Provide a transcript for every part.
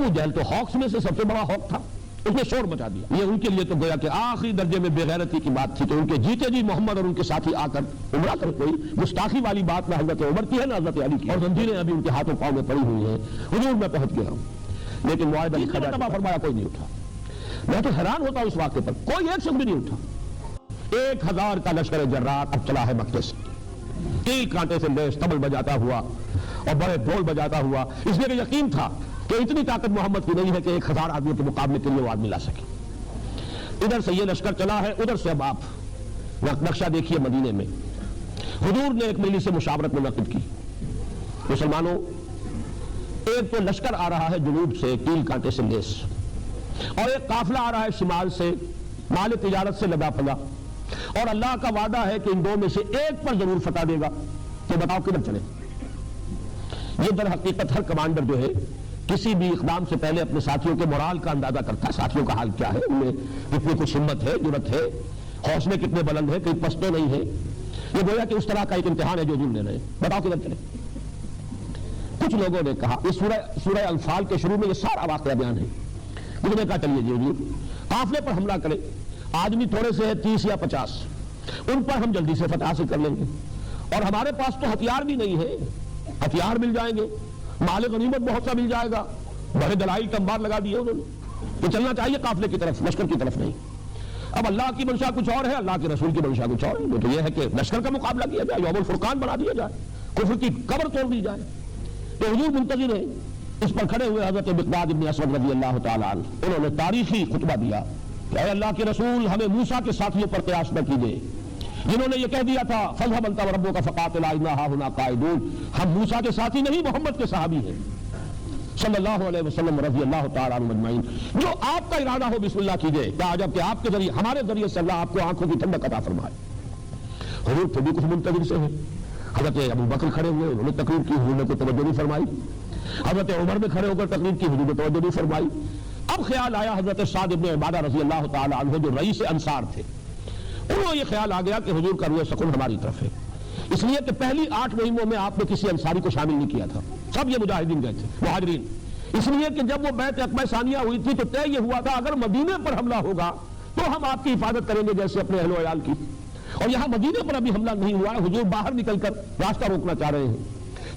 ابو جہل تو ہاکس میں سے سب سے بڑا ہاک تھا، اس نے شور مچا دیا. یہ ان کے لیے تو گویا کہ آخری درجے میں بے غیرتی کی بات تھی کہ ان کے جیتے جی محمد اور ان کے ساتھی آ کر عمرہ کر. کوئی گستاخی والی بات نہ حضرت عمر کی ہے نہ حضرت علی کی، اور زنجیریں ابھی ان کے ہاتھوں پاؤں میں پڑی ہوئی ہیں. حضور میں پہنچ گیا ہوں، لیکن معاہدہ لکھا جاتا فرمایا کوئی نہیں اٹھا. میں تو حیران ہوتا ہوں اس واقعے پر، کوئی ایک شخص بھی نہیں اٹھا. 1000 کا لشکر جرات اب چلا ہے مکے سے، تیل کانٹے سے لیس طبل بجاتا ہوا اور بڑے ڈھول بجاتا ہوا، اس لیے کہ یقین تھا کہ اتنی طاقت محمد کی نہیں ہے کہ 1000 آدمیوں کے مقابلے کے لیے وہ آدمی لا سکے. ادھر سے یہ لشکر چلا ہے، ادھر سے اب آپ نقشہ دیکھیے مدینے میں. حضور نے ایک مجلس سے مشاورت منعقد کی. مسلمانوں، ایک تو لشکر آ رہا ہے جنوب سے تیل کانٹے سے لیس، اور ایک قافلہ آ رہا ہے شمال سے مال تجارت سے لدا پھلا، اور اللہ کا وعدہ ہے کہ ان دو میں سے ایک پر ضرور فتح دے گا. تو بتاؤ کدھر چلے؟ یہ در حقیقت ہر کمانڈر جو ہے کسی بھی اقدام سے پہلے اپنے ساتھیوں کے مورال کا اندازہ کرتا ہے. ساتھیوں کا حال کیا ہے، ان میں کتنی کچھ ہمت ہے، جرت ہے، حوصلے کتنے بلند ہیں، کہیں پستے نہیں ہے. یہ گویا کہ اس طرح کا ایک امتحان ہے جو حضور لے رہے ہیں. بتاؤ کدھر چلے؟ کچھ لوگوں نے کہا، اس سورہ انفال کے شروع میں یہ سارا واقعہ بیان ہے. کچھ نے کہا چلیے جی حضور قافلے پر حملہ کرے، آدمی تھوڑے سے ہے 30 یا 50، ان پر ہم جلدی سے فتح حاصل کر لیں گے، اور ہمارے پاس تو ہتھیار بھی نہیں ہے، ہتھیار مل جائیں گے، مال غنیمت بہت سا مل جائے گا. بڑے دلائل تمبار لگا دیے انہوں نے کہ چلنا چاہیے قافلے کی طرف، لشکر کی طرف نہیں. اب اللہ کی منشا کچھ اور ہے، اللہ کے رسول کی منشا کچھ اور ہے. وہ تو یہ ہے کہ لشکر کا مقابلہ کیا جائے، یوم الفرقان بنا دیا جائے، کفر کی قبر توڑ دی جائے. تو حضور منتظر ہیں. اس پر کھڑے ہوئے حضرت مقداد ابن اسود رضی اللہ تعالی عنہ، انہوں نے تاریخی خطبہ دیا کہ اے اللہ کے رسول ہمیں موسیٰ کے ساتھیوں پر قیاس نہ کیجیے جنہوں نے یہ کہہ دیا تھا فَاذْهَبْ أَنْتَ وَرَبُّكَ فَقَاتِلَا إِنَّا هَاهُنَا قَاعِدُونَ. ہم موسیٰ کے ساتھی نہیں، محمد کے صحابی ہیں صلی اللہ علیہ وسلم رضی اللہ تعالیٰ عنہ مجمعین. جو آپ کا ارادہ ہو بسم اللہ کیجیے. کیا عجب کہ آپ کے ذریعے، ہمارے ذریعے سے اللہ آپ کو آنکھوں کی ٹھنڈک عطا فرمائے. حضور پھر بھی کچھ منتظر سے ہیں. حضرت ابو بکر کھڑے ہوئے، انہوں نے تقریر کی، حضور نے کوئی توجہ نہیں فرمائی. حضرت عمر میں کھڑے ہو کر تقریر کی، حضور نے توجہ نہیں فرمائی. اب خیال آیا حضرت سعد ابن عبادہ رضی اللہ تعالیٰ عنہ جو رئیس انصار تھے، انہوں یہ خیال آ گیا کہ حضور کا روح سکون ہماری طرف ہے. اس لیے کہ پہلی 8 مہینوں میں آپ نے کسی انصاری کو شامل نہیں کیا تھا، سب یہ مجاہدین گئے تھے، مہاجرین. اس لیے کہ جب وہ بیعت عقبہ ثانیہ ہوئی تھی تو طے یہ ہوا تھا اگر مدینے پر حملہ ہوگا تو ہم آپ کی حفاظت کریں گے جیسے اپنے اہل و عیال کی. اور یہاں مدینے پر ابھی حملہ نہیں ہوا ہے، حضور باہر نکل کر راستہ روکنا چاہ رہے ہیں.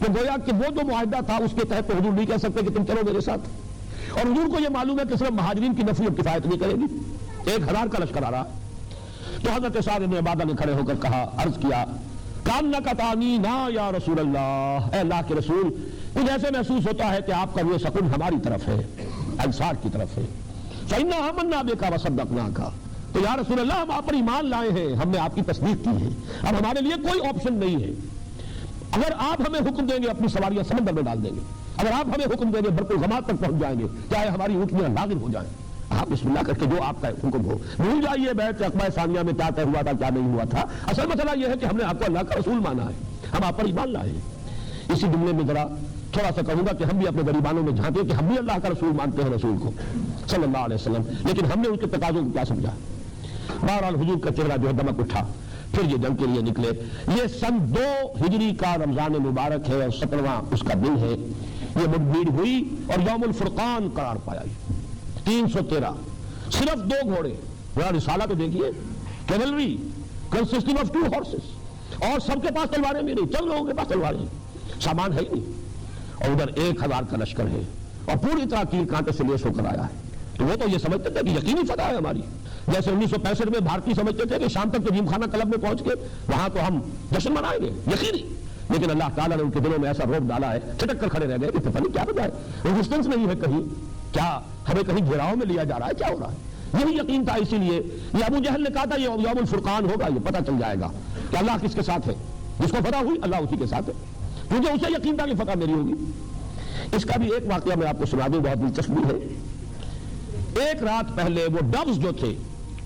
تو گویا کہ وہ جو معاہدہ تھا اس کے تحت تو حضور نہیں کہہ سکتے کہ تم چلو میرے ساتھ. اور حضور کو یہ معلوم ہے کہ صرف مہاجرین کی نفی اور کفایت نہیں کرے گی، 1000 کا لشکر آ رہا. تو حضرت سعد بن عبادہ نے کھڑے ہو کر کہا، عرض کیا کانک تعنینا یا رسول اللہ، اے اللہ کے رسول مجھے ایسے محسوس ہوتا ہے کہ آپ کا روح سکون ہماری طرف ہے، انصار کی طرف ہے. فإنا آمنا بک وصدقناک، تو یا رسول اللہ ہم آپ پر ایمان لائے ہیں، ہم نے آپ کی تصدیق کی ہے، اب ہمارے لیے کوئی آپشن نہیں ہے. اگر آپ ہمیں حکم دیں گے اپنی سواریاں سمندر میں ڈال دیں گے، اگر آپ ہمیں حکم دیں گے برق الغمات تک پہنچ جائیں گے، چاہے ہماری اونٹنیاں ناظر ہو جائیں. آپ بسم اللہ کر کے جو آپ کا حکم ہو. بھول جائیے بیعت عقبہ ثانیہ میں کیا طے ہوا تھا کیا نہیں ہوا تھا. اصل مسئلہ یہ ہے کہ ہم نے آپ کو اللہ کا رسول مانا ہے، ہم آپ پر ایمان لائے ہیں. اسی جملے میں ذرا تھوڑا سا کہوں گا کہ ہم بھی اپنے غریبانوں میں جھانکیں کہ ہم بھی اللہ کا رسول مانتے ہیں، رسول کو صلی اللہ علیہ وسلم، لیکن ہم نے ان کے تقاضوں کو کیا سمجھا. بہرحال حضور کا چہرہ جو ہے دمک اٹھا، پھر یہ جنگ کے لیے نکلے. یہ سن 2 ہجری کا رمضان مبارک ہے اور 17واں اس کا دن ہے. یہ مدبیر ہوئی اور یوم الفرقان قرار پایا. 313 صرف 2 گھوڑے. ذرا رسالہ تو دیکھیے، کیولری کنسسٹنگ آف 2 ہارسز، اور سب کے پاس تلواریں بھی نہیں، چند لوگوں کے پاس تلواریں، سامان ہے ہی نہیں. اور ادھر 1000 کا لشکر ہے اور پوری طرح تیر کانٹے سے لیس ہو کر آیا ہے. تو وہ تو یہ سمجھتے تھے کہ یقینی فتح ہے ہماری. جیسے 1965 میں بھارتی سمجھتے تھے کہ شام تک تو جیم خانہ کلب میں پہنچ کے وہاں تو ہم جشن منائیں گے، یقینی. لیکن اللہ تعالیٰ نے ان کے دلوں میں ایسا روب ڈالا ہے، چھٹک کر کھڑے رہ گئے کہ پتہ نہیں کیا بجائے، ریزسٹنس نہیں ہے کہیں، کیا ہمیں کہیں گھیراؤ میں لیا جا رہا ہے، کیا ہو رہا ہے. یہی یقین تھا. اسی لیے یہ ابو جہل نے کہا تھا یہ یوم الفرقان ہوگا، یہ پتہ چل جائے گا کہ اللہ کس کے ساتھ ہے. جس کو فتح ہوئی اللہ اسی کے ساتھ ہے، کیونکہ اسے یقین تھا کہ فتح میری ہوگی. اس کا بھی ایک واقعہ میں آپ کو سنا دوں، بہت دلچسپ بھی ہے. ایک رات پہلے وہ ڈبز جو تھے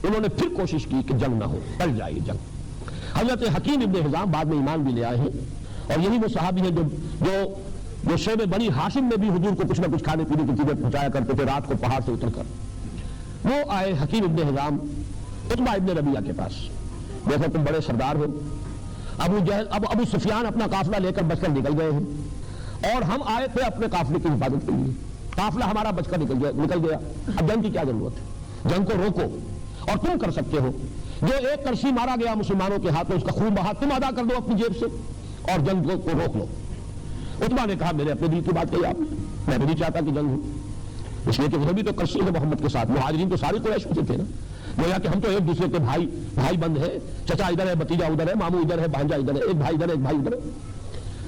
انہوں نے پھر کوشش کی کہ جنگ نہ ہو، ٹل جائے یہ جنگ. حضرت حکیم ابن حزام بعد میں ایمان بھی لے آئے ہیں، اور یہی وہ صحابی ہیں جو شیب بنی ہاشم میں بھی حضور کو کچھ نہ کچھ کھانے پینے کی چیزیں پہنچایا کرتے تھے رات کو پہاڑ سے اتر کر. وہ آئے حکیم ابن حزام عتبہ ابن ربیعہ کے پاس. دیکھو تم بڑے سردار ہو. ابو سفیان اپنا قافلہ لے کر بچ کر نکل گئے ہیں اور ہم آئے تھے اپنے قافلے کی حفاظت کے لیے. قافلہ ہمارا بچ کر نکل گیا، اب جنگ کی کیا ضرورت ہے؟ جنگ کو روکو، اور تم کر سکتے ہو، جو ایک کرسی مارا گیا مسلمانوں کے ہاتھ میں اس کا خون بہا تم ادا کر دو اپنی جیب سے اور جنگ کو روک لو۔ عتبہ نے کہا میرے اپنے دل کی بات کہی آپ نے، میں بھی نہیں چاہتا کہ جنگ ہو، اس لیے کہ وہ بھی تو کرسی ہے محمد کے ساتھ، مہاجرین تو سارے قریش ہوتے تھے نا، گویا کہ ہم تو ایک دوسرے کے بھائی بند ہیں، چچا ادھر ہے، بھتیجا ادھر ہے، ماموں ادھر ہے، بھانجا ادھر ہے، ایک بھائی ادھر ایک بھائی ادھر ہے،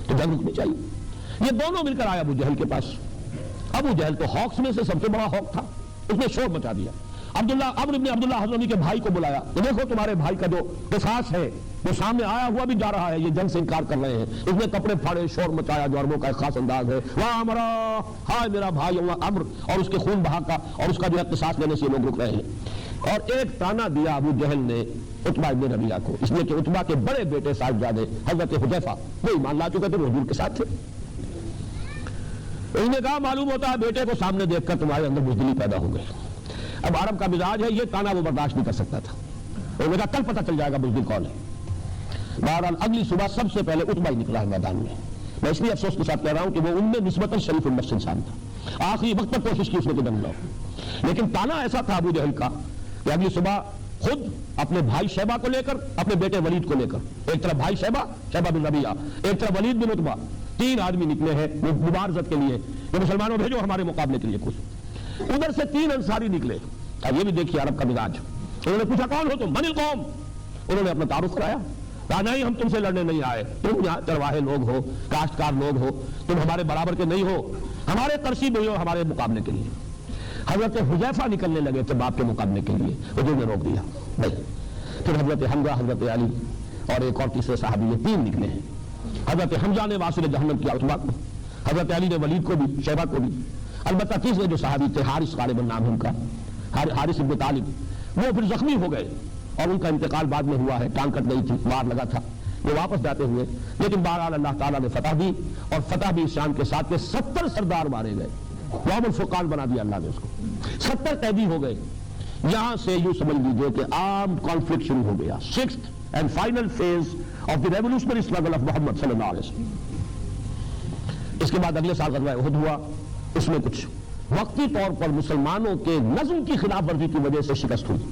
تو جنگ رکنی چاہیے۔ یہ دونوں مل کر آئے ابو جہل کے پاس۔ ابو جہل تو ہاکس میں سے سب سے بڑا ہاک تھا، اس نے شور مچا دیا۔ عمرو بن عبداللہ حضرمی کے بھائی کو بلایا کہ دیکھو تمہارے بھائی کا جو قصاص ہے وہ سامنے آیا ہوا بھی جا رہا ہے، یہ جنگ سے انکار کر رہے ہیں۔ اس نے کپڑے پھاڑے، شور مچایا، جو عربوں کا ایک خاص انداز ہے، واہ عمرا، ہائے میرا بھائی عمرو، اور اس کے خون بہا کا اور اس کا جو ہے قصاص لینے سے لوگ رک رہے ہیں۔ اور ایک تانا دیا ابو جہل نے عتبہ بن ربیعہ کو، اس لیے کہ عتبہ کے بڑے بیٹے صاحبزادے حضرت حذیفہ وہ ایمان لا چکے تھے، وہ حضور کے ساتھ تھے۔ انہوں نے کہا معلوم ہوتا ہے بیٹے کو سامنے دیکھ کر تمہارے اندر بزدلی پیدا ہو گئی۔ اب عرب کا مزاج ہے، یہ تانا وہ برداشت نہیں کر سکتا تھا، انہوں نے کہا کل پتہ چل جائے گا بزدل کون ہے۔ بہرحال اگلی صبح سب سے پہلے عتبہ ہی نکلا ہے میدان میں اس لیے افسوس کے ساتھ کہہ رہا ہوں کہ وہ ان میں نسبتاً شریف النفس انسان تھا، آخری وقت تک کوشش کی اس نے کہ جنگ لڑو، لیکن تانا ایسا تھا ابو جہل کا کہ اگلی صبح خود اپنے بھائی شیبہ کو لے کر، اپنے بیٹے ولید کو لے کر، ایک طرف بھائی شیبہ بن ربیعہ، ایک طرف ولید بن عتبہ، 3 آدمی نکلے ہیں مبارزت کے لیے کہ مسلمانوں بھیجو ہمارے مقابلے کے لیے کچھ۔ ادھر سے 3 انصاری نکلے، اب یہ بھی دیکھیے عرب کا مزاج۔ انہوں نے پوچھا کون ہو تم؟ من القوم؟ انہوں نے اپنا تعارف کرایا، کہا نہیں ہم تم سے لڑنے نہیں آئے، تم یہاں چرواہے لوگ ہو، کاشتکار لوگ ہو، تم ہمارے برابر کے نہیں ہو، ہمارے ترسیب ہوئی ہو ہمارے مقابلے کے لیے۔ حضرت حذیفہ نکلنے لگے تھے باپ کے مقابلے کے لیے، حضور نے روک دیا نہیں۔ پھر حضرت حمزہ، حضرت علی اور ایک اور تیسرے صحابی، یہ 3 نکلے ہیں۔ حضرت حمزہ نے واصل جہنم کیا عتبہ کو، حضرت علی نے ولید کو بھی، شیبہ کو بھی، البتہ تیسرے جو صحابی تھے حارث غالباً نام ہے ان کا، حارث ابن طالب، وہ پھر زخمی ہو گئے اور ان کا انتقال بعد میں ہوا ہے، ٹانگ کٹ گئی تھی، مار لگا تھا، وہ واپس جاتے ہوئے، لیکن بہرحال اللہ تعالیٰ نے فتح دی، اور فتح بھی اس شان کے ساتھ کہ 70 سردار مارے گئے، یوم الفرقان بنا دیا اللہ نے اس کو، 70 قیدی ہو گئے۔ یہاں سے یوں سمجھ لیجیے کہ عام کانفلکٹ شروع ہو گیا، 6th and final phase of the revolutionary struggle of محمد صلی اللہ علیہ وسلم۔ اس کے بعد اگلے سال غزوہ احد ہوا، اس میں کچھ وقتی طور پر مسلمانوں کے نظم کی خلاف ورزی کی وجہ سے شکست ہوئی۔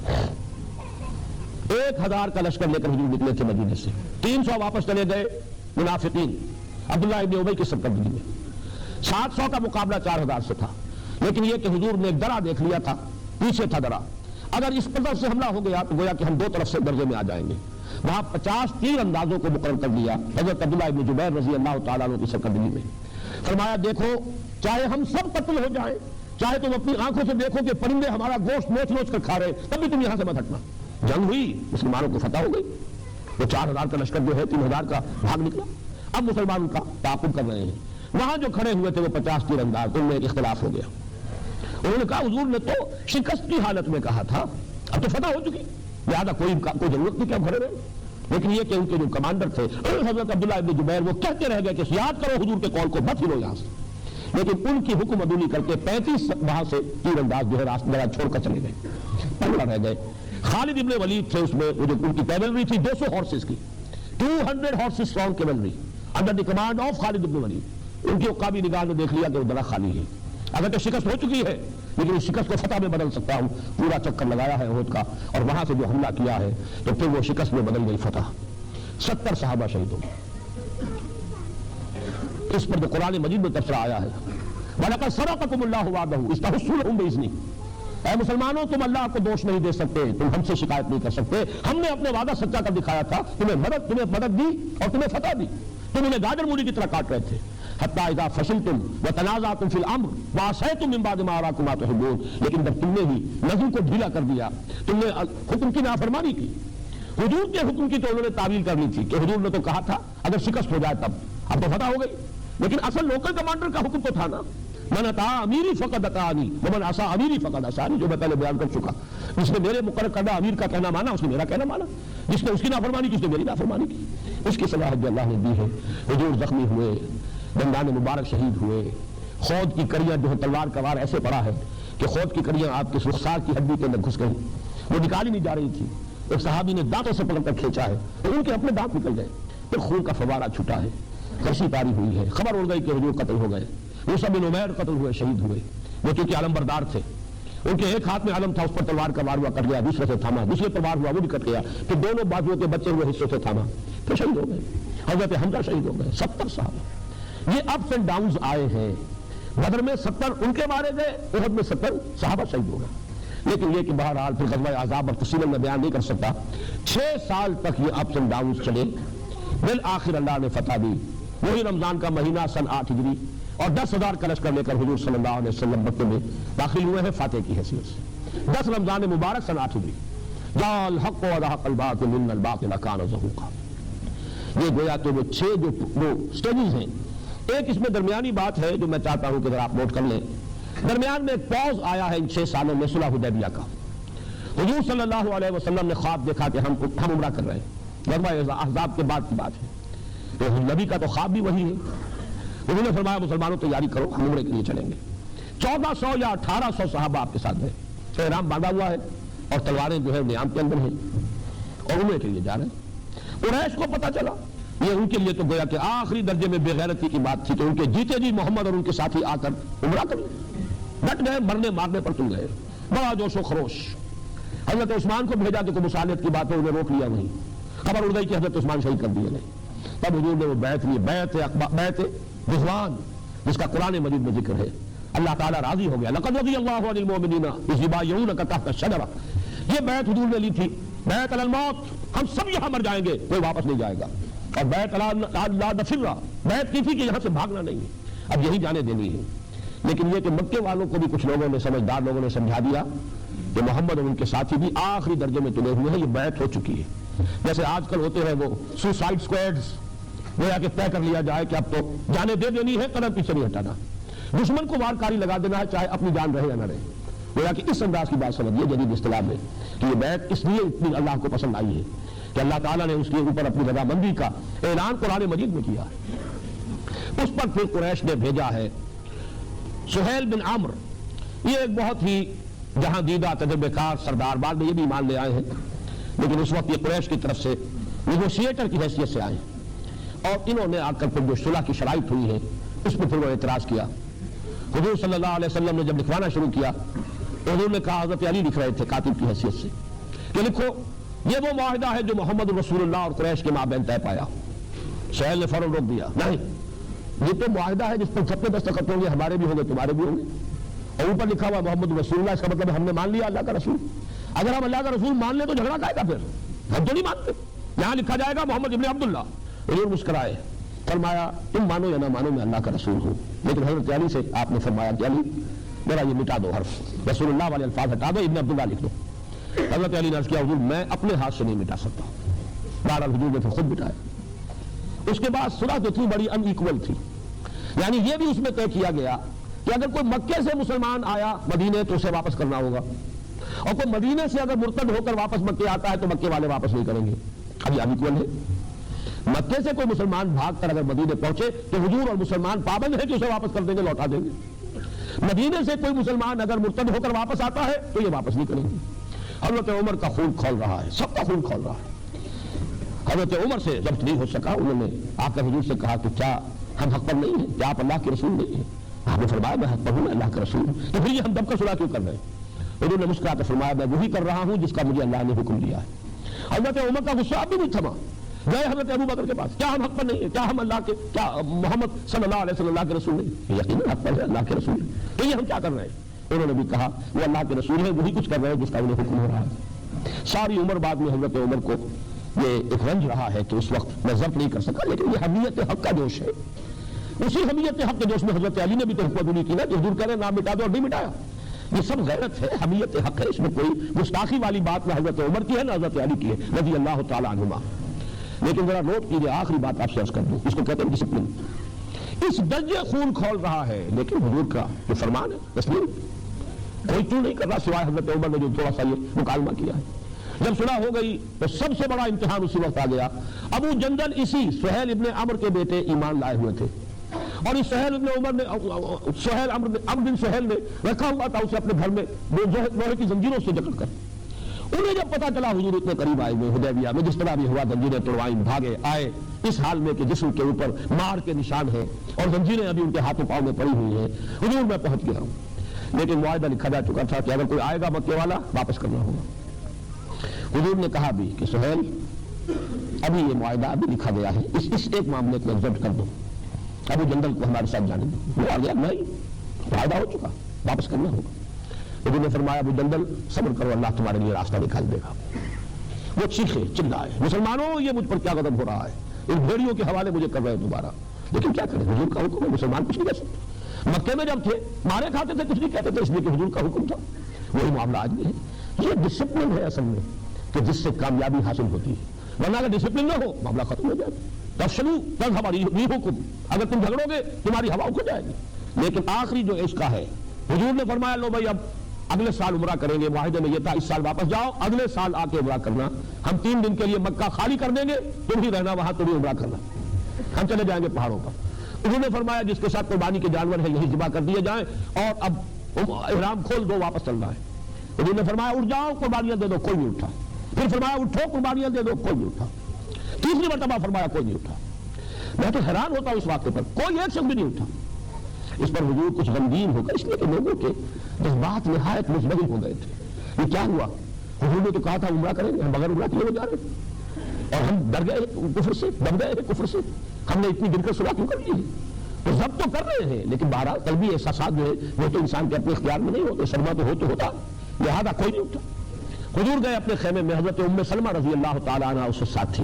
1000 کا لشکر لے کر حضور نکلے تھے مدینے سے، 300 واپس چلے گئے منافقین عبداللہ ابن ابی کی سرکردگی میں، 700 کا مقابلہ 4000 سے تھا، لیکن یہ کہ حضور نے ایک درہ دیکھ لیا تھا، پیچھے تھا درہ، اگر اس قدر سے حملہ ہو گیا تو گویا کہ ہم 2 طرف سے درجے میں آ جائیں گے۔ وہاں 50 تیر اندازوں کو مقرر کر دیا حضرت عبداللہ ابن زبیر رضی اللہ تعالیٰ عنہ کی سرکردگی میں۔ فرمایا دیکھو چاہے ہم سب قتل ہو جائیں، چاہے تم اپنی آنکھوں سے دیکھو کہ پرندے ہمارا گوشت نوچ نوچ کر کھا رہے، تب بھی تم یہاں سے مت ہٹنا۔ جنگ ہوئی، مسلمانوں کو فتح ہو گئی، وہ 4000 کا لشکر جو ہے 3000 کا بھاگ نکلا۔ اب مسلمان کا تعاقب کر رہے ہیں، وہاں جو کھڑے ہوئے تھے وہ 50 تیر انداز، ان میں ایک اختلاف ہو گیا۔ انہوں نے کہا حضور نے تو شکست کی حالت میں کہا تھا، اب تو فتح ہو چکی، لہٰذا کوئی ضرورت نہیں کہ اب کھڑے رہے۔ لیکن یہ کہ ان کے جو کمانڈر تھے حضرت عبداللہ ابن زبیر، وہ کہتے رہ گئے کہ یاد کرو حضور کے قول کو، مت ہلو یہاں سے، لیکن ان کی حکم عدولی کر کے 35 وہاں سے تیر انداز جو ہے راستہ چھوڑ کر چلے گئے، پنگڑا رہ گئے۔ خالد ابن ولید تھے اس میں، وہ جو ان کی کیولری تھی 200 ہارسز کی، 200 horses strong cavalry under the command of Khalid ibn Walid. ان کی عقابی نگاہ نے دیکھ لیا کہ وہ درہ خالی ہے، اگر تو شکست ہو چکی ہے لیکن اس شکست کو فتح میں بدل سکتا ہوں، پورا چکر لگایا ہے احد کا، اور وہاں سے جو حملہ کیا ہے تو پھر وہ شکست میں بدل گئی فتح۔ 70 صحابہ شہید ہو گئے، اس پر جو قرآن مجید میں تبصرہ آیا ہے وَلَقَدْ صَدَقَكُمُ اللَّهُ وَعْدَهُ إِذْ تَحُسُّونَهُم بِإِذْنِهِ، اے مسلمانوں تم اللہ کو دوش نہیں دے سکتے، تم ہم سے شکایت نہیں کر سکتے، ہم نے اپنے وعدہ سچا کر دکھایا تھا، تمہیں مدد دی اور تمہیں فتح دی، تم انہیں گاجر مولی کی طرح کاٹ رہے تھے۔ حتیٰ اذا فشلتم وتنازعتم فی الامر وعصیتم من بعد ما اراکم ما تحبون، لیکن جب تم نے ہی نظم کو ڈھیلا کر دیا، تم نے حکم کی نافرمانی کی، حضور کے حکم کی تو انہوں نے تعویل کرنی تھی کہ حضور نے تو کہا تھا اگر شکست ہو جائے تب، اب تو فتح ہو گئی، لیکن اصل لوکل کمانڈر کا حکم تو تھا نا، من اطاع امیری فقد اطاعنی ومن عصی امیری فقد عصانی، جو میں پہلے بیان کر چکا، جس نے میرے مقرر کردہ امیر کا کہنا مانا اس نے میرا کہنا مانا، جس نے اس کی نافرمانی کی اس نے میری نافرمانی کی، اس کی صلاحیت اللہ نے دی ہے۔ حضور زخمی ہوئے، دندان مبارک شہید ہوئے، خود کی کڑیاں جو ہے تلوار کا وار ایسے پڑا ہے کہ خود کی کڑیاں آپ کے رخسار کی ہڈی کے اندر گھس گئی، وہ نکالی نہیں جا رہی تھی، ایک صحابی نے دانتوں سے پکڑ کر کھینچا ہے تو ان کے اپنے دانت نکل گئے، پھر خون کا فوارہ چھوٹا ہے، کرسی پاری ہوئی ہے، خبر اڑ گئی کہ حضور قتل ہو گئے، موسیٰ بن عمیر قتل ہوئے، شہید ہوئے، وہ چونکہ علم بردار تھے، ان کے ایک ہاتھ میں علم تھا، اس پر تلوار کا وار ہوا کٹ گیا، دوسرے سے تھاما، دوسرے پر وار ہوا وہ بھی کٹ گیا، پھر دونوں بازوؤں کے بچے ہوئے حصوں سے تھاما، پھر شہید ہو گئے۔ حضرت حمزہ شہید ہو گئے، 70 صحابہ۔ یہ اپس اینڈ ڈاؤنز آئے ہیں۔ بدر میں 70 ان کے مارے گئے، احد میں 70 صحابہ شہید ہو گئے۔ لیکن یہ کہ بہرحال پھر غزوہ احزاب اور تفصیل میں بیان نہیں کر سکتا، 6 سال تک یہ اپس اینڈ ڈاؤنز چلے، بالآخر اللہ نے فتح دی۔ وہی رمضان کا مہینہ سن 8 ہجری، اور 10,000 کا لشکر لے کر حضور صلی اللہ علیہ وسلم مکے میں داخل ہوئے ہیں فاتح کی حیثیت سے۔ 10 رمضان مبارک سن 8 ہجری۔ جاء الحق وزهق الباطل ان الباطل كان زهوقا۔ یہ گویا کہ وہ 6 جو سٹیجز ہیں۔ ایک اس میں درمیانی بات ہے جو میں چاہتا ہوں کہ اگر آپ نوٹ کر لیں، درمیان میں ایک پاز آیا ہے ان 6 سالوں میں صلح حدیبیہ کا۔ حضور صلی اللہ علیہ وسلم نے خواب دیکھا کہ ہم عمرہ کر رہے ہیں، غزوہ احزاب کے بعد کی بات ہے، تو نبی کا تو خواب بھی وہی ہے۔ انہوں نے فرمایا مسلمانوں تیاری کرو، ہم عمرے کے لیے چلیں گے۔ 1400 یا 1800 صحابہ آپ کے ساتھ ہیں، احرام باندھا ہوا ہے اور تلواریں جو ہے نیام کے اندر ہیں، اور عمرے کے لیے جا رہے ہیں۔ قریش کو پتہ چلا، یہ ان کے لیے تو گویا کہ آخری درجے میں بے غیرتی کی بات تھی کہ ان کے جیتے جی محمد اور ان کے ساتھی آ کر عمرہ کر لیں، ڈٹ گئے، مرنے مارنے پر تل گئے، بڑا جوش و خروش۔ حضرت عثمان کو بھیجا کہ کوئی مصالحت کی بات ہے، انہیں روک لیا وہیں، خبر اڑ گئی کہ حضرت عثمان شہید کر دیے گئے۔ تب حضور نے وہ بیعت لی، بیعت رضوان، جس کا قرآن مجید میں ذکر ہے۔ اللہ تعالیٰ راضی ہو گیا، لقد رضی اللہ عن المؤمنین اذ یبایعونک تحت الشجرہ۔ یہ بیعت حضور نے لی تھی، بیعت علی الموت، ہم سب یہاں مر جائیں گے، کوئی واپس نہیں جائے گا، اور بیعت علی لا نفر، بیعت کی تھی کہ یہاں سے بھاگنا نہیں ہے، اب یہی جانے دینی ہے۔ لیکن یہ کہ مکے والوں کو بھی کچھ لوگوں نے، سمجھدار لوگوں نے سمجھا دیا کہ محمد اور ان کے ساتھی بھی آخری درجے میں تلے ہوئے ہیں، یہ بیعت ہو چکی ہے۔ جیسے آج کل ہوتے ہیں وہ سوسائڈ اسکواڈز، گویا کہ طے کر لیا جائے کہ اب تو جانے دے دینی ہے، قدم پیچھے نہیں ہٹانا، دشمن کو وارکاری لگا دینا ہے، چاہے اپنی جان رہے یا نہ رہے۔ گویا کہ اس انداز کی بات سمجھیے جدید اصطلاح میں کہ یہ بیعت اس لیے اتنی اللہ کو پسند آئی ہے کہ اللہ تعالیٰ نے اس کے اوپر اپنی رضامندی کا اعلان قرآن مجید میں کیا ہے۔ اس پر پھر قریش نے بھیجا ہے سہیل بن عمرو، یہ ایک بہت ہی جہاں دیدہ تجربہ کار سردار، بعد میں یہ بھی ایمان لے آئے ہیں، لیکن اس وقت یہ قریش کی طرف سے نیگوشیٹر کی حیثیت سے آئے ہیں، اور انہوں نے آ کر پھر جو صلح کی شرائط ہوئی ہے اس میں پھر وہ اعتراض کیا۔ حضور صلی اللہ علیہ وسلم نے جب لکھوانا شروع کیا، حضور نے کہا، حضرت علی لکھ رہے تھے کاتب کی حیثیت سے، کہ لکھو یہ وہ معاہدہ ہے جو محمد رسول اللہ اور قریش کے مابین طے پایا۔ سہیل نے فوراً روک دیا، نہیں، یہ تو معاہدہ ہے جس پر سب کے دستخط ہوں گے، ہمارے بھی ہوں گے، تمہارے بھی ہوں گے، اور اوپر لکھا ہوا محمد رسول اللہ، اس کا مطلب ہم نے مان لیا اللہ کا رسول۔ اگر ہم اللہ کا رسول مان لیں تو جھگڑا کائے گا، پھر ہم تو نہیں مانتے، یہاں لکھا جائے گا محمد ابن عبداللہ۔ حضور مسکرائے، فرمایا تم مانو یا نہ مانو میں اللہ کا رسول ہوں، لیکن حضرت علی سے آپ نے فرمایا کہ علی میرا یہ مٹا دو، حرف رسول اللہ والے الفاظ ہٹا دو، ابن عبداللہ لکھ دو۔ حضرت علی نے عرض کیا، حضور میں اپنے ہاتھ سے نہیں مٹا سکتا۔ بہرحال حضور نے پھر خود مٹایا۔ اس کے بعد صلح جو تھی بڑی ان ایکول تھی، یعنی یہ بھی اس میں طے کیا گیا کہ اگر کوئی مکے سے مسلمان آیا مدینے تو اسے واپس کرنا ہوگا، اور کوئی مدینے سے اگر مرتد ہو کر واپس مکے آتا ہے تو مکے والے واپس نہیں کریں گے۔ اب یہ ان ایکول ہے، مکے سے کوئی مسلمان بھاگ کر اگر مدینے پہنچے تو حضور اور مسلمان پابند ہیں کہ اسے واپس کر دیں گے، لوٹا دیں گے۔ مدینے سے کوئی مسلمان اگر مرتد ہو کر واپس آتا ہے تو یہ واپس نہیں کریں گے۔ حضرت عمر کا خون کھول رہا ہے، سب کا خون کھول رہا ہے۔ حضرت عمر سے ضبط نہیں ہو سکا، انہوں نے آ کر حضور سے کہا کہ کیا ہم حق پر نہیں ہیں، کیا آپ اللہ کے رسول نہیں ہیں؟ آپ نے فرمایا میں حق پر ہوں، میں اللہ کا رسول ہوں، تو پھر یہ ہم دب کر صلح کیوں کر رہے ہیں؟ حضور نے مسکرا کر فرمایا میں وہی کر رہا ہوں جس کا مجھے اللہ نے حکم دیا ہے۔ حضرت عمر کا غصہ اب بھی نہیں تھما، گئے حضرت ابو بکر کے پاس، کیا ہم حق پر نہیں ہیں؟ کیا ہم اللہ کے، کیا محمد صلی اللہ علیہ وسلم اللہ کے رسول نہیں؟ یقیناً حق پر ہے، اللہ کے رسول ہے، تو یہ ہم کیا کر رہے ہیں؟ انہوں نے بھی کہا وہ اللہ کے رسول ہے، وہی کچھ کر رہے ہیں جس کا انہیں حکم ہو رہا ہے۔ ساری عمر بعد میں حضرت عمر کو یہ ایک رنج رہا ہے کہ اس وقت میں ضبط نہیں کر سکا، لیکن یہ حمیت حق کا جوش ہے۔ اسی حمیت حق کے جوش میں حضرت علی نے بھی تو حکم نہیں کی نا کہ حضور کہہ رہے ہیں نام مٹا دو، اور نہیں مٹایا۔ یہ سب غیرت ہے، حمیت حق ہے، اس میں کوئی گستاخی والی بات نہ حضرت عمر کی ہے نہ حضرت علی کی ہے رضی اللہ تعالیٰ عنہما۔ لیکن ذرا نوٹ کیجیے، آخری بات آپ سے عرض کر دوں، اس کو کہتے ہیں ڈسپلن۔ اس درجے خون کھول رہا ہے، لیکن حضور کا جو فرمان ہے تسلیم، کوئی کیوں نہیں کر رہا سوائے حضرت عمر نے جو تھوڑا سا یہ مکالمہ کیا ہے۔ جب صلح ہو گئی تو سب سے بڑا امتحان اسی وقت آ گیا۔ ابو جندل اسی سہیل ابن عمر کے بیٹے ایمان لائے ہوئے تھے، اور اس سہیل ابن عمر نے، سہیل عمر بن سہیل نے رکھا ہوا تھا اسے اپنے گھر میں لوہے کی زنجیروں سے جکڑ کر۔ انہیں جب پتا چلا حضور اتنے قریب آئے ہوئے حدیبیہ میں، جس طرح بھی ہوا زنجیریں توڑوائیں، بھاگے آئے اس حال میں کہ جسم کے اوپر مار کے نشان ہیں اور زنجیریں ابھی ان کے ہاتھوں پاؤں میں پڑی ہوئی ہیں، حضور میں پہنچ گیا ہوں۔ لیکن معاہدہ لکھا جا چکا تھا کہ اگر کوئی آئے گا مکے والا واپس کرنا ہوگا۔ حضور نے کہا بھی کہ سہیل ابھی یہ معاہدہ ابھی لکھا گیا ہے، اس ایک معاملے کو ایگزیپٹ کر دو، ابو جندل کو ہمارے ساتھ جانے دو۔ وہ آ گیا نہیں، معاہدہ ہو چکا، واپس کرنا ہوگا۔ حضور نے فرمایا ابو جندل صبر کرو، اللہ تمہارے لیے راستہ نکال دے گا۔ وہ چیخے چلائے، مسلمانوں یہ مجھ پر کیا غضب ہو رہا ہے، ان بھیڑیوں کے حوالے مجھے کر رہے ہیں دوبارہ، لیکن کیا کریں حضور کا حکم ہے، مسلمان کچھ نہیں کر سکتے۔ مکے میں جب تھے مارے کھاتے تھے، کچھ نہیں کہتے تھے، اس لیے کہ حضور کا حکم تھا۔ وہی معاملہ آج بھی ہے، یہ ڈسپلن ہے اصل میں کہ جس سے کامیابی حاصل ہوتی ہے، ورنہ اگر ڈسپلن نہ ہو معاملہ ختم ہو جائے گا۔ تفشلوا تذهب ريحكم، اگر تم جھگڑو گے تمہاری ہوا اکھڑ جائے گی۔ لیکن آخری جو عشق ہے، حضور نے فرمایا لو بھائی اب اگلے سال عمرہ کریں گے، معاہدے میں یہ تھا اس سال واپس جاؤ، اگلے سال آ کے عمرہ کرنا، ہم 3 دن کے لیے مکہ خالی کر دیں گے، تم ہی رہنا وہاں، تم ہی عمرہ کرنا، ہم چلے جائیں گے پہاڑوں پر۔ انہوں نے فرمایا جس کے ساتھ قربانی کے جانور ہیں یہی ذبح کر دیے جائیں، اور اب احرام کھول دو، واپس چلنا ہے۔ انہوں نے فرمایا اٹھ جاؤ قربانیاں دے دو، کوئی نہیں اٹھا۔ پھر فرمایا اٹھو قربانیاں دے دو، کوئی نہیں اٹھا۔ تیسری مرتبہ فرمایا کوئی نہیں اٹھا۔ میں تو حیران ہوتا ہوں اس واقعے پر، کوئی ایک شخص بھی نہیں اٹھا۔ اس پر حضور کچھ غمگین ہو گئے، اس لیے کہ لوگوں کے جذبات نہایت مزدحم ہو گئے تھے۔ یہ کیا ہوا؟ حضور نے تو کہا تھا عمرہ کریں گے، ہم بغیر عمرہ کیے ہوئے جا رہے ہیں، اور ہم ڈر گئے کفر سے، دب گئے کفر سے، ہم نے اتنی دل کر صلح کیوں کر لی ہے؟ تو ضبط تو کر رہے ہیں، لیکن بہرحال قلبی احساسات جو ہے وہ تو انسان کے اپنے اختیار میں نہیں ہوتے، صدمہ تو ہوتا، لہذا کوئی نہیں اٹھا۔ حضور گئے اپنے خیمے میں، حضرت ام سلمہ رضی اللہ تعالیٰ عنہ اس کے ساتھ تھی۔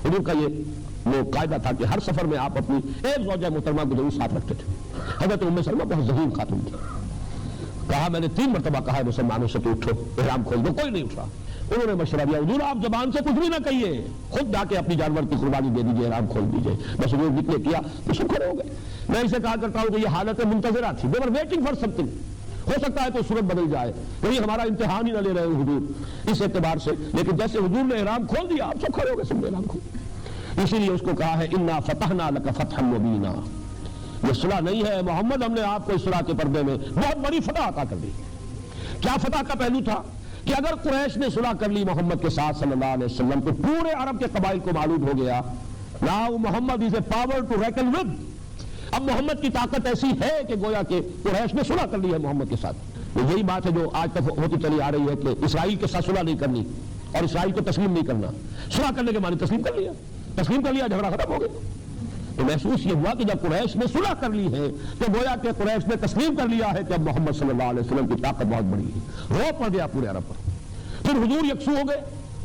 حضور کا یہ وہ قاعدہ تھا کہ ہر سفر میں آپ اپنی ایک زوجہ محترمہ کو ضرور ساتھ رکھتے تھے۔ حضرت ام سلمہ بہت ذہین خاتون تھی۔ کہا میں نے 3 مرتبہ کہا ہے مسلمانوں سے کہ اٹھو احرام کھول دو، کوئی نہیں اٹھا۔ انہوں نے مشورہ دیا حضور آپ زبان سے کچھ بھی نہ کہیے، خود جا کے اپنی جانور کی قربانی دے دیجیے، احرام کھول دیجیے۔ بس حضور نکلے کیا تو سب کھڑے ہو گئے۔ میں اسے کہا کرتا ہوں کہ یہ حالت منتظرہ تھی، they were waiting for something، ہو سکتا ہے تو صورت بدل جائے، وہی ہمارا امتحان ہی نہ لے رہے ہو حضور اس اعتبار سے، لیکن جیسے حضور نے احرام کھول دیا آپ سب کھڑے ہو گئے، سب نے احرام کھول۔ اسی لیے اس کو کہا ہے انا فتحنا لک فتحا مبینا، یہ صلح نہیں ہے محمد، ہم نے آپ کو اس صلح کے پردے میں بہت بڑی فتح عطا کر دی۔ کیا فتح کا پہلو تھا کہ اگر قریش نے صلح کر لی محمد کے ساتھ صلی اللہ علیہ وسلم تو پورے عرب کے قبائل کو معلوم ہو گیا now Muhammad is a power to reckon with، اب محمد کی طاقت ایسی ہے کہ گویا کہ قریش نے صلح کر لی ہے محمد کے ساتھ۔ یہی بات ہے جو آج تک ہوتی چلی آ رہی ہے کہ اسرائیل کے ساتھ صلح نہیں کرنی اور اسرائیل کو تسلیم نہیں کرنا، صلح کرنے کے معنی تسلیم کر لیا، جھگڑا ختم ہو گیا۔ تو محسوس یہ ہوا کہ جب قریش نے صلح کر لی ہے تو گویا کہ قریش نے تسلیم کر لیا ہے کہ اب محمد صلی اللہ علیہ وسلم کی طاقت بہت بڑی ہے، رو پڑ گیا پورے عرب پر۔ پھر حضور یکسو ہو گئے،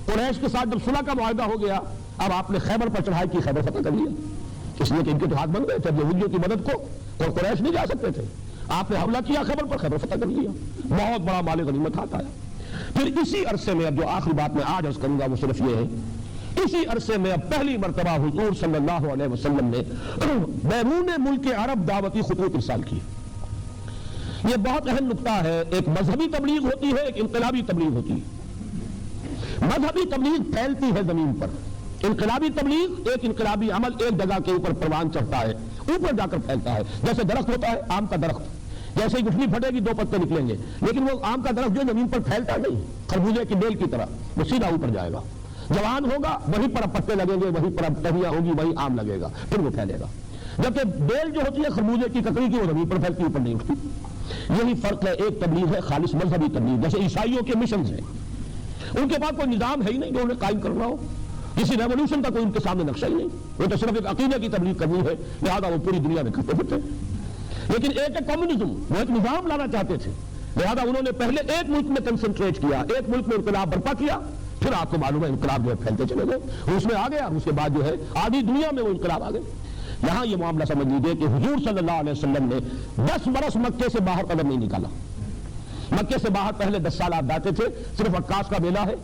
قریش کے ساتھ جب صلح کا معاہدہ ہو گیا، اب آپ نے خیبر پر چڑھائی کی، خیبر فتح کر لیا، اس لیے کہ ان کے تو ہاتھ بن گئے تھے، یہودیوں کی مدد کو اور قریش نہیں جا سکتے تھے، آپ نے حملہ کیا خیبر پر، خیبر فتح کر لیا، بہت بڑا مال غنیمت ہاتھ آیا۔ پھر اسی عرصے میں اب جو آخری بات میں آج عرض کروں گا وہ صرف یہ ہے، اسی عرصے میں اب پہلی مرتبہ حضور صلی اللہ علیہ وسلم نے بیرون ملک عرب دعوتی خطوط ارسال کی۔ یہ بہت اہم نقطہ ہے، ایک مذہبی تبلیغ ہوتی ہے، ایک انقلابی تبلیغ ہوتی ہے۔ مذہبی تبلیغ پھیلتی ہے زمین پر، انقلابی تبلیغ ایک انقلابی عمل ایک جگہ کے اوپر پروان چڑھتا ہے، اوپر جا کر پھیلتا ہے، جیسے درخت ہوتا ہے آم کا درخت، جیسے ہی گٹھلی پھٹے گی 2 پتے نکلیں گے، لیکن وہ آم کا درخت جو زمین پر پھیلتا نہیں، خربوزے کی بیل کی طرح وہ سیدھا اوپر جائے گا، جوان ہوگا وہیں پر اب پتے لگیں گے، وہیں پر اب ٹہنیاں ہوں گی، وہیں آم لگے گا، پھر وہ پھیلے گا۔ جبکہ بیل جو ہوتی ہے خربوزے کی ککڑی کی وہ زمین پر پھیلتی، اوپر نہیں اٹھتی۔ یہی فرق ہے، ایک تبلیغ ہے خالص مذہبی تبلیغ، جیسے عیسائیوں کے مشنز ہیں، ان کے پاس کوئی نظام ہے ہی نہیں جو انہیں قائم کرنا ہو، کسی ریولوشن کا کوئی ان کے سامنے نقشہ ہی نہیں، وہ تو صرف ایک عقیدے کی تبلیغ کرنی ہے، لہٰذا وہ پوری دنیا میں کرتے پھرتے۔ لیکن ایک کمیونزم، وہ ایک نظام لانا چاہتے تھے، لہٰذا انہوں نے پہلے ایک ملک میں کنسنٹریٹ کیا، ایک ملک میں انقلاب برپا کیا، پھر آپ کو معلوم ہے انقلاب جو ہے پھیلتے چلے گئے، اس میں آ گیا، اس کے بعد جو ہے آدھی دنیا میں وہ انقلاب آ گئے۔ یہاں یہ معاملہ سمجھ لیجیے کہ حضور صلی اللہ علیہ وسلم نے 10 برس مکے سے باہر قدم نہیں نکالا۔ مکے سے باہر پہلے 10 سال آپ جاتے تھے، صرف عکاس کا میلہ ہے،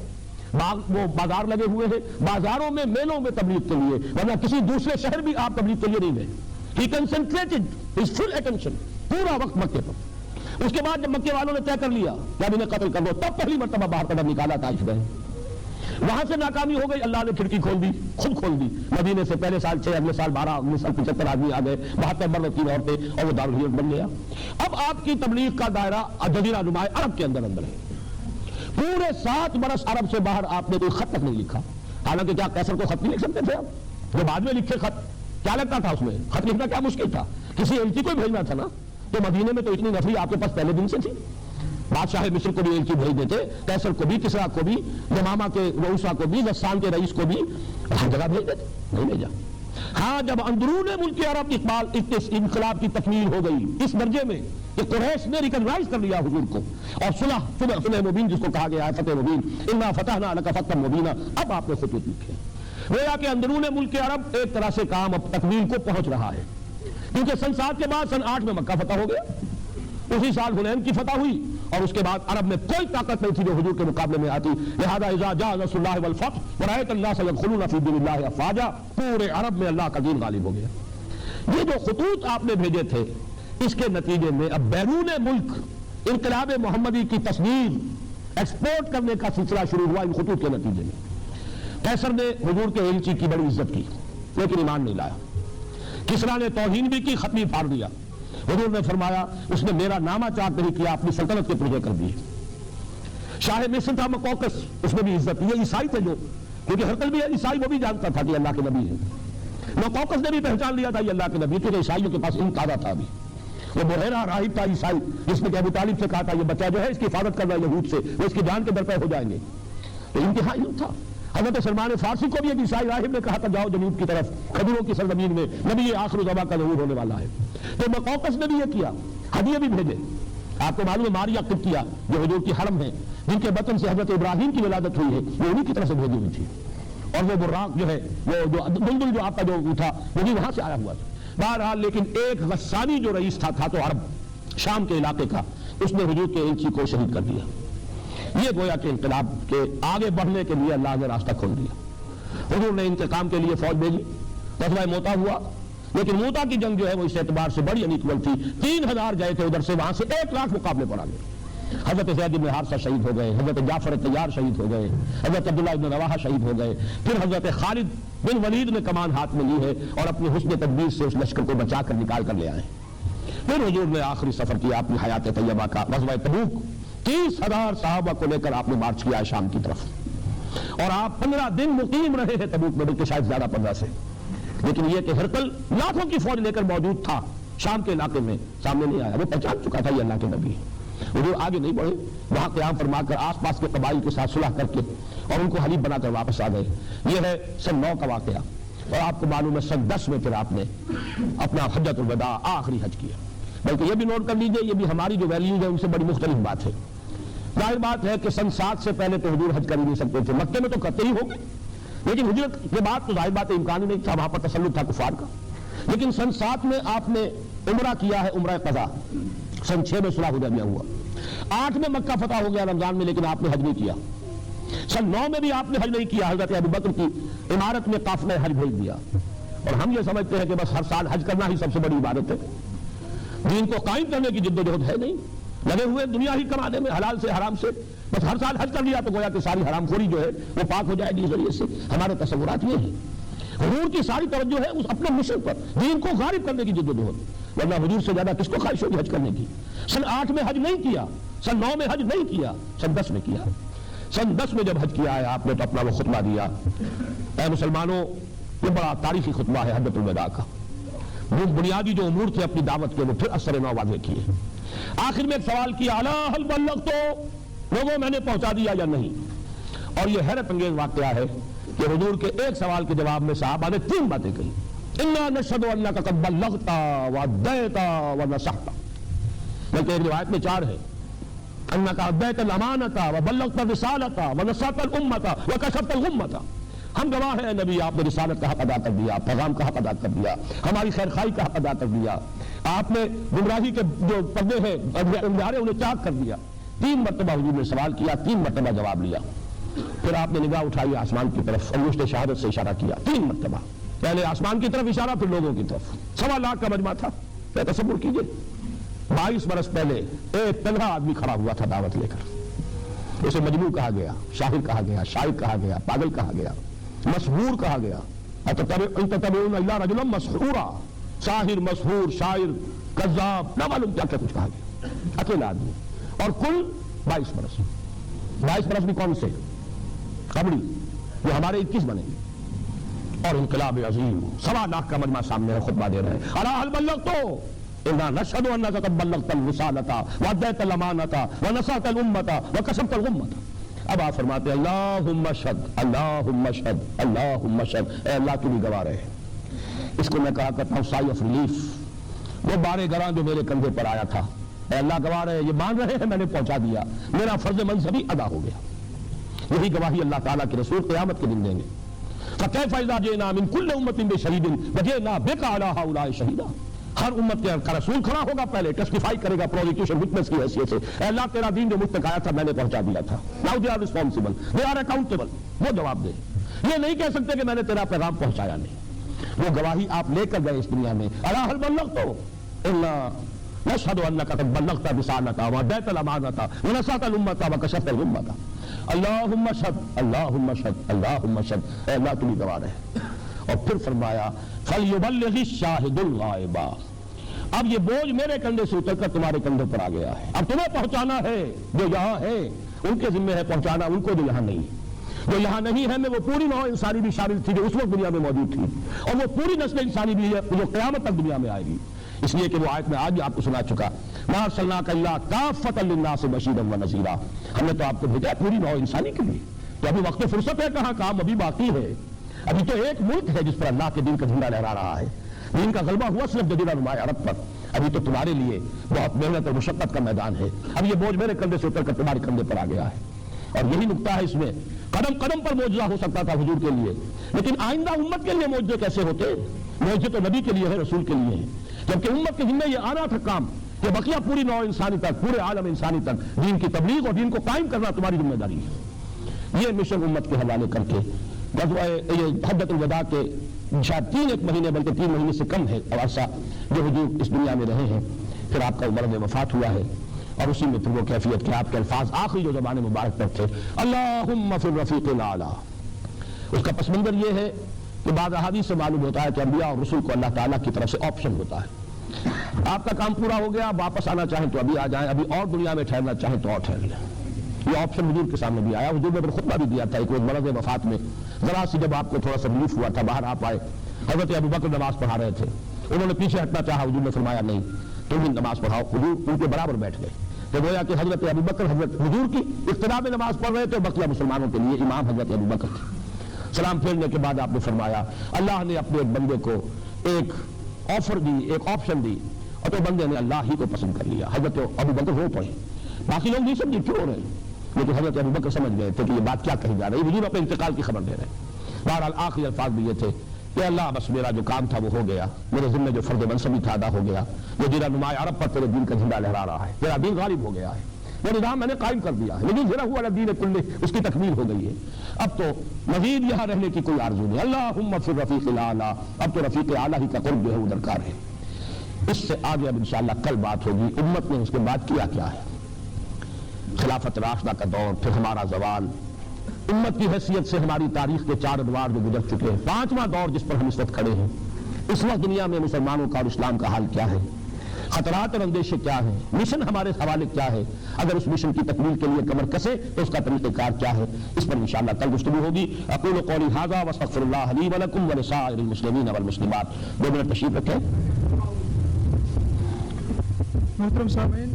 وہ بازار لگے ہوئے ہیں، بازاروں میں میلوں میں تبلیغ کے لیے، ورنہ کسی دوسرے شہر بھی آپ تبلیغ کے لیے نہیں گئے۔ He concentrated his full attention پورا وقت مکے پر۔ اس کے بعد جب مکے والوں نے طے کر لیا کہ اب انہیں قتل کر دو، تب پہلی مرتبہ باہر قدم نکالا طائف گئے۔ وہاں سے ناکامی ہو گئی، اللہ نے کھڑکی کھول دی، خود کھول دی، مدینے سے پہلے سال 6، اگلے سال 12، اگلے سال 75 آدمی آ گئے، 72 مرد اور 3 عورتیں، اور وہ دارالحرب بن گیا۔ اب آپ کی تبلیغ کا دائرہ جزیرہ نما عرب کے اندر ہے۔ پورے 7 برس عرب سے باہر آپ نے کوئی خط تک نہیں لکھا، حالانکہ کیا قیصر کو خط نہیں لکھ سکتے تھے آپ؟ جو بعد میں لکھے خط، کیا لگتا تھا اس میں؟ خط لکھنا کیا مشکل تھا؟ کسی ایلچی کو بھیجنا تھا نا، تو مدینے میں تو اتنی نفری آپ کے پاس پہلے دن سے تھی. بادشاہ مصر کو بھی ایلچی بھیج دیتے, قیصر کو بھی, کسرا کو بھی, یمامہ کے رؤسا کو بھی, غسان کے رئیس کو بھی, ہر جگہ بھیج دیتے, نہیں بھیجا. ہاں جب اندرون ملک عرب انقلاب کی تکمیل ہو گئی اس درجے میں کہ قریش نے ریکگنائز کر لیا حضور کو, اور صلح مبین جس کو کہا گیا ہے فتح مبین, انا فتحنا لک فتحا مبینا, اب آپ نے خطوط لکھے. گویا کہ اندرون ملک عرب ایک طرح سے کام اب تکمیل کو پہنچ رہا ہے, کیونکہ سن 7 کے بعد سن 8 میں مکہ فتح ہو گیا, اسی سال حنین کی فتح ہوئی, اور اس کے بعد عرب میں کوئی طاقت نہیں تھی جو حضور کے مقابلے میں آتی. لہذا اذا جاء نصر اللہ والفتح ورأيت الناس يدخلون في دين الله افواجا, پورے عرب میں اللہ کا دین غالب ہو گیا. یہ جو خطوط آپ نے بھیجے تھے اس کے نتیجے میں اب بیرون ملک انقلاب محمدی کی تصویر ایکسپورٹ کرنے کا سلسلہ شروع ہوا ان خطوط کے نتیجے میں. قیصر نے حضور کے ایلچی کی بڑی عزت کی لیکن ایمان نہیں لایا. کسرا نے توہین بھی کی, خط بھی پھاڑ دیا. حضور نے فرمایا اس نے میرا نامہ چاک نہیں کیا, اپنی سلطنت کے پرجے کر دیے. شاہ مصر تھا مقوقس, اس نے بھی عزت کی. یہ عیسائی تھے جو, کیونکہ ہرقل بھی عیسائی, وہ بھی جانتا تھا کہ اللہ کے نبی ہے. مقوقس نے بھی پہچان لیا تھا یہ اللہ کے نبی, کیونکہ عیسائیوں کے پاس علم تازہ تھا. ابھی وہ بحیرہ راہب تھا عیسائی, جس نے کہ ابو طالب سے کہا تھا یہ بچہ جو ہے اس کی حفاظت کر رہا ہے یہود سے, وہ اس کی جان کے در پہ ہو جائیں گے. تو انتہا علم تھا. حضرت سلمان فارسی کو بھی ایک عیسائی راہب نے کہا تھا جاؤ جنوب کی طرف کھجوروں کی سرزمین میں نبی آخر الزمان کا ظہور ہونے والا ہے. تو مقوقس نے بھی یہ کیا, ہدیے بھی بھیجے. آپ کو معلوم ہے ماریا قبطیہ جو حضور کی حرم ہے, جن کے بطن سے حضرت ابراہیم کی ولادت ہوئی ہے, وہ انہی کی طرف سے بھیجی ہوئی تھی. اور وہ براق جو ہے, وہ جو دلدل جو آپ کا جو تھا وہ بھی وہاں سے آیا ہوا تھا. بہرحال لیکن ایک غسانی جو رئیس تھا تو عرب شام کے علاقے کا, اس نے حضور کے ایلچی کو شہید کر دیا. یہ گویا کہ انقلاب کے آگے بڑھنے کے لیے اللہ نے راستہ کھول دیا. حضور نے انتقام کے لیے فوج بھیجی, غزوہ موتا ہوا, لیکن موتا کی جنگ جو ہے وہ اس اعتبار سے بڑی انیکول تھی. 3000 گئے تھے ادھر سے, وہاں سے 1 لاکھ مقابلے پر آ گئے. حضرت زید بن حارثہ شہید ہو گئے, حضرت جعفر طیار شہید ہو گئے, حضرت عبداللہ بن رواحہ شہید ہو گئے. پھر حضرت خالد بن ولید نے کمان ہاتھ میں لی ہے اور اپنی حسن تدبیر سے اس لشکر کو بچا کر نکال کر لے آئے. پھر حضور نے آخری سفر کیا اپنی حیات طیبہ کا, غزوہ تبوک. 30,000 صحابہ کو لے کر آپ نے مارچ کیا شام کی طرف, اور آپ 15 دن مقیم رہے ہیں تبوک میں, بلکہ شاید زیادہ 15 سے. لیکن یہ کہ ہرقل لاکھوں کی فوج لے کر موجود تھا شام کے علاقے میں, سامنے نہیں آیا. وہ پہچان چکا تھا یہ اللہ کے نبی. حضور آگے نہیں بڑھے, وہاں قیام فرما کر آس پاس کے قبائل کے ساتھ صلح کر کے اور ان کو حلیف بنا کر واپس آ گئے. یہ ہے سن 9 کا واقعہ. اور آپ کو معلوم ہے سن 10 میں پھر آپ نے اپنا حجۃ الوداع آخری حج کیا. بلکہ یہ بھی نوٹ کر لیجئے, یہ بھی ہماری جو ویلیوز ہے ان سے بڑی مختلف بات ہے. ظاہر بات ہے کہ سن 7 سے پہلے تو حضور حج کر ہی نہیں سکتے تھے, مکے میں تو کرتے ہی ہوگے, لیکن ہجرت کے بعد تو ظاہر بات امکان ہی نہیں تھا, وہاں پر تسلط تھا کفار کا. لیکن سن 7 میں آپ نے عمرہ کیا ہے, عمرہ قضا. سن 6 میں صلح حدیبیہ ہوا. 8 میں مکہ فتح ہو گیا رمضان میں, لیکن آپ نے حج نہیں کیا. سن 9 میں بھی آپ نے حج نہیں کیا. حضرت ابوبکر کی عمارت میں قافلہ حج بھیج دیا. اور ہم یہ سمجھتے ہیں کہ بس ہر سال حج کرنا ہی سب سے بڑی عبادت ہے, دین کو قائم کرنے کی جد و جہد ہے نہیں, لگے ہوئے دنیا ہی کمانے میں حلال سے حرام سے. بس ہر سال حج کر لیا تو گویا کہ ساری حرام خوری جو ہے وہ پاک ہو جائے گی اس ذریعے سے. ہمارے تصورات یہ ہیں. حضور کی ساری توجہ ہے اس اپنے مشن پر, دین کو غالب کرنے کی جد و جہد. ورنہ حضور سے زیادہ کس کو خواہش ہوگی حج کرنے کی. سن 8 میں حج نہیں کیا, سن 9 میں حج نہیں کیا, سن 10 میں کیا. سن 10 میں جب حج کیا ہے آپ نے تو اپنا وہ خطبہ دیا. اے مسلمانوں, یہ بڑا تاریخی خطبہ ہے حجۃ الوداع کا. وہ بنیادی جو امور تھے اپنی دعوت کے وہ پھر اثر نو واضح کیے. آخر میں ایک سوال کیا, الا هل بلغت, لوگوں میں نے پہنچا دیا یا نہیں. اور یہ حیرت انگیز واقعہ ہے کہ حضور کے ایک سوال کے جواب میں صحابہ نے 3 باتیں کہی. انا نشهد انک قد بلغت وادیت ونصحت. بلکہ ایک روایت میں 4 ہے, انک ادیت الامانۃ وبلغت الرسالۃ ونصحت الامۃ وکشفت الغمۃ. ہم گواہ ہیں نبی, آپ نے رسالت کا حق ادا کر دیا, پیغام کا حق ادا کر دیا, ہماری خیرخواہی کا حق ادا کر دیا, آپ نے گمراہی کے جو پردے ہیں اندھیرے انہیں چاک کر دیا. 3 مرتبہ حضور نے سوال کیا, 3 مرتبہ جواب لیا. پھر آپ نے نگاہ اٹھائی آسمان کی طرف, انگشت شہادت سے اشارہ کیا 3 مرتبہ. پہلے آسمان کی طرف اشارہ, پھر لوگوں کی طرف. 1.25 لاکھ کا مجمع تھا. تصور کیجئے 22 برس پہلے ایک تنہا آدمی کھڑا ہوا تھا دعوت لے کر. اسے مجنون کہا گیا, شاعر کہا گیا, شاعر کہا گیا, پاگل کہا گیا, مسحور کہا گیا. اتتبعون الا رجلا مسحورا, ساحر, مسحور, شاعر, کذاب, نہ معلوم کیا کیا کچھ کہا گیا. اکیلا آدمی. اور کل 22 برس. 22 برس بھی کون سے قبری, جو ہمارے 21 بنے. اور انقلاب عظیم, 1.25 لاکھ کا مجمع سامنے ہے, خطبہ دے رہے ہیں. الا هل بلغت, انا نشهد انك قد بلغت الرسالة واديت الامانة ونصحت الامة وكشفت الغمة. اب آپ فرماتے ہیں اللہم اشہد اللہم اشہد اللہم اشہد، اے اللہ تو بھی گواہ رہے. اس کو میں کہا کرتا ہوں سائی آف ریلیف، وہ بارے گراں جو میرے کندھے پر آیا تھا، اے اللہ گواہ رہے، یہ مان رہے ہیں میں نے پہنچا دیا، میرا فرض منصبی ادا ہو گیا. یہی گواہی اللہ تعالیٰ کے رسول قیامت کے دن دیں گے. فَكَيْفَ إِذَا جِئْنَا مِن كُلِّ أُمَّةٍ بِشَهِيدٍ وَجِئْنَا بِكَ عَلَىٰ هَٰؤُلَاءِ شَهِيدًا. ہر امت کا رسول کھڑا ہوگا، پہلے ٹیسٹیفائی کرے گا پروزیکیوشن وٹنس کی حیثیت سے، اے اللہ تیرا دین جو مجھ تک آیا تھا میں نے پہنچا دیا تھا. Now they are responsible, they are accountable. وہ جواب دے. یہ نہیں کہہ سکتے کہ میں نے تیرا پیغام پہنچایا نہیں. وہ گواہی آپ لے کر گئے اس دنیا میں. الا هل بلغت الا نشهد انك قد بلغت رسالة واديت الامانة ونصحت الامة وكشفت الغمة. اللهم اشهد اللهم اشهد اللهم اشهد، اے اللہ تم ہی گواہ رہے. اور پھر فرمایا فَلْيُبَلِّغِ الشَّاهِدُ الْغَائِبَ. اب یہ بوجھ میرے کندھے سے اتر کر تمہارے کندھوں پر آ گیا ہے. اب تمہیں پہنچانا ہے، جو یہاں ہے ان کے ذمہ ہے پہنچانا، ان کو جو یہاں نہیں. جو یہاں نہیں ہے میں وہ پوری نوع انسانی بھی شامل تھی جو اس وقت دنیا میں موجود تھی، اور وہ پوری نسل انسانی بھی ہے جو قیامت تک دنیا میں آئے گی. اس لیے کہ وہ آیت میں آج بھی آپ کو سنا چکا، مَا أَرْسَلْنَاكَ إِلَّا كَافَّةً لِلنَّاسِ بَشِيرًا وَنَذِيرًا. ہم نے تو آپ کو بھیجا پوری نوع انسانی کے لیے. تو ابھی وقت فرصت ہے، کہاں کام ابھی باقی ہے. ابھی تو ایک ملک ہے جس پر اللہ کے دین کا جھنڈا لہرا رہا ہے. دین کا غلبہ ہوا صرف جزیرہ نما عرب پر. ابھی تو تمہارے لیے بہت محنت اور مشقت کا میدان ہے. اب یہ بوجھ میرے کندھے سے اتر کر تمہارے کندھے پر آ گیا ہے. اور یہی نقطہ ہے اس میں، قدم قدم پر معجزہ ہو سکتا تھا حضور کے لیے، لیکن آئندہ امت کے لیے معجزے کیسے ہوتے؟ معجزے تو نبی کے لیے ہے، رسول کے لیے ہے. جبکہ امت کے ذمہ یہ آنا تھا کام کہ بقیہ پوری نوع انسانی تک، پورے عالم انسانی تک دین کی تبلیغ اور دین کو قائم کرنا تمہاری ذمہ داری ہے. یہ مشن امت کے حوالے کر کے حجۃ الوداع کے شاید 3 مہینے بلکہ 3 مہینے سے کم ہے عرصہ جو حضور اس دنیا میں رہے ہیں. پھر آپ کا مرض وفات ہوا ہے، اور اسی میں پھر وہ کیفیت کہ آپ کے الفاظ آخری جو زبان مبارک پر تھے اللہم فی الرفیق الاعلی. اس کا پس منظر یہ ہے کہ بعض احادیث سے معلوم ہوتا ہے کہ انبیاء اور رسول کو اللہ تعالیٰ کی طرف سے آپشن ہوتا ہے. آپ کا کام پورا ہو گیا، واپس آنا چاہیں تو ابھی آ جائیں، ابھی اور دنیا میں ٹھہرنا چاہیں تو اور ٹھہر لیں. یہ آپشن حضور کے سامنے بھی آیا. حضور نے خطبہ بھی دیا تھا ایک مرض وفات میں، ذرا سی جب آپ کو تھوڑا سا ریلیف ہوا تھا، باہر آپ آئے، حضرت ابوبکر نماز پڑھا رہے تھے، انہوں نے پیچھے ہٹنا چاہا، حضور نے فرمایا نہیں تم بھی نماز پڑھاؤ. حضور ان کے برابر بیٹھ گئے. تو گویا کہ حضرت ابوبکر حضرت حضور کی اقتداء میں نماز پڑھ رہے تھے، بقیہ مسلمانوں کے لیے امام حضرت ابوبکر تھے. سلام پھیرنے کے بعد آپ نے فرمایا اللہ نے اپنے ایک بندے کو ایک آفر دی، ایک آپشن دی، اور تو بندے نے اللہ ہی کو پسند کر لیا. حضرت ابوبکر رو پڑے. باقی لوگ نہیں سمجھے کیوں ہو رہے ہیں، لیکن حضرت ابوبکر سمجھ گئے تھے کہ یہ بات کیا کہی جا رہی ہے. حضور اپنے انتقال کی خبر دے رہے ہیں. بہرحال آخری الفاظ بھی یہ تھے کہ اللہ بس میرا جو کام تھا وہ ہو گیا، میرے ذمہ جو فرض منصبی تھا ادا ہو گیا. جزیرہ نما عرب پر تیرے دین کا جھنڈا لہرا رہا ہے، تیرا دین غالب ہو گیا ہے، وہ نظام میں نے قائم کر دیا ہے، لیکن ذرا ہوا دین کلہ اس کی تکمیل ہو گئی ہے. اب تو مزید یہاں رہنے کی کوئی آرزو نہیں. اللہم فی الرفیق الاعلی. اب تو رفیق اعلیٰ ہی کا قرب جو ہے وہ درکار ہے. اس سے آگے اب انشاءاللہ کل بات ہوگی امت نے اس کے بعد کیا کیا ہے. خلافت راشدہ کا دور، پھر ہمارا زوال، امت کی حیثیت سے ہماری تاریخ کے 4 ادوار جو گزر چکے ہیں، 5واں دور جس پر ہم اس وقت کھڑے ہیں. اس وقت دنیا میں مسلمانوں کا اور اسلام کا حال کیا ہے، خطرات اور اندیشے کیا ہیں، مشن ہمارے حوالے کیا ہے، اگر اس مشن کی تکمیل کے لیے کمر کسے تو اس کا طریقہ کار کیا ہے، اس پر انشاءاللہ کل گفتگو ہوگی. اقول قولی ھذا واستغفر اللہ لی ولکم ولسائر المسلمین والمسلمات. 2 منٹ تشریف رکھیں. محترم سامعین،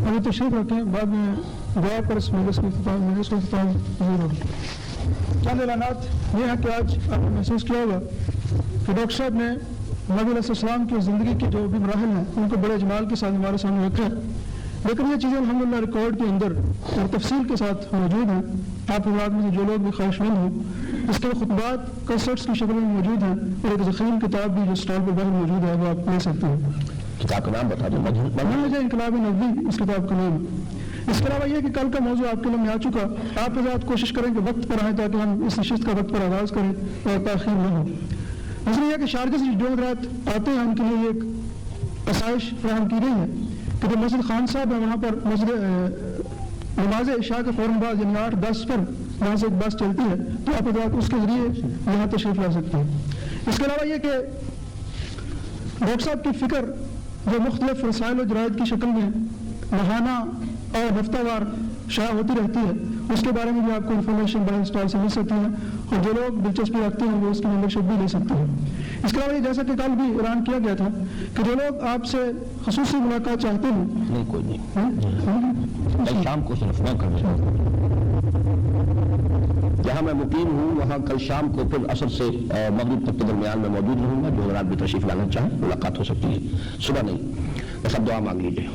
ابھی تشریف رکھیں، بعد میں دعا پر اس مجلس کی اختتام ضرور ہوگی. چند اعلانات یہ ہیں کہ آج آپ نے محسوس کیا ہوگا کہ ڈاکٹر صاحب نے نبی علیہ السلام کی زندگی کے جو بھی مراحل ہیں ان کو بڑے اجمال کے ساتھ ہمارے سامنے رکھا ہے، لیکن یہ چیزیں الحمدللہ ریکارڈ کے اندر اور تفصیل کے ساتھ موجود ہیں. آپ حضرات میں سے جو لوگ بھی خواہش مند ہیں، اس کے خطبات کیسٹس کی شکل میں موجود ہیں، اور ایک ذخیرہ کتاب بھی جو اسٹال پر باہر موجود ہے وہ آپ لے سکتے ہیں. کتاب کا نام بتا دیں. منہج انقلاب نبوی اس کتاب کا نام. اس کے علاوہ یہ کہ کل کا موضوع آپ کے لیے آ چکا، آپ حضرات کوشش کریں کہ وقت پر آئیں تاکہ ہم اس نشست کا وقت پر آغاز کریں اور تاخیر نہ ہو. اس لیے کہ شارجہ سے جو حضرات آتے ہیں ان کے لیے ایک آسائش فراہم کی گئی ہے کہ جو مسجد خان صاحب ہے وہاں پر مسجد نماز عشاء کے فوراً بعد یعنی 8:10 پر وہاں سے ایک بس چلتی ہے، تو آپ حضرات اس کے ذریعے یہاں تشریف لا سکتے ہیں. اس کے علاوہ یہ کہ ڈاکٹر صاحب کی فکر جو مختلف رسائل و جرائد کی شکل میں ماہانہ اور ہفتہ وار شائع ہوتی رہتی ہے، اس کے بارے میں بھی آپ کو انفارمیشن بڑے اسٹال سے مل سکتی ہے، اور جو لوگ دلچسپی رکھتے ہیں وہ اس کی ممبرشپ بھی لے سکتے ہیں۔ اس کے علاوہ جیسا کہ کل بھی اعلان کیا گیا تھا کہ جو لوگ آپ سے خصوصی ملاقات چاہتے ہیں، نہیں کوئی نہیں، کل شام کو صرف نہ کریں، جہاں میں مقیم ہوں وہاں کل شام کو پھر عصر سے مغرب تک کے درمیان میں موجود رہوں گا، جو حضرات بھی تشریف لانا چاہیں ملاقات ہو سکتی ہے، صبح نہیں، بس اب دعا مانگ لیجیے۔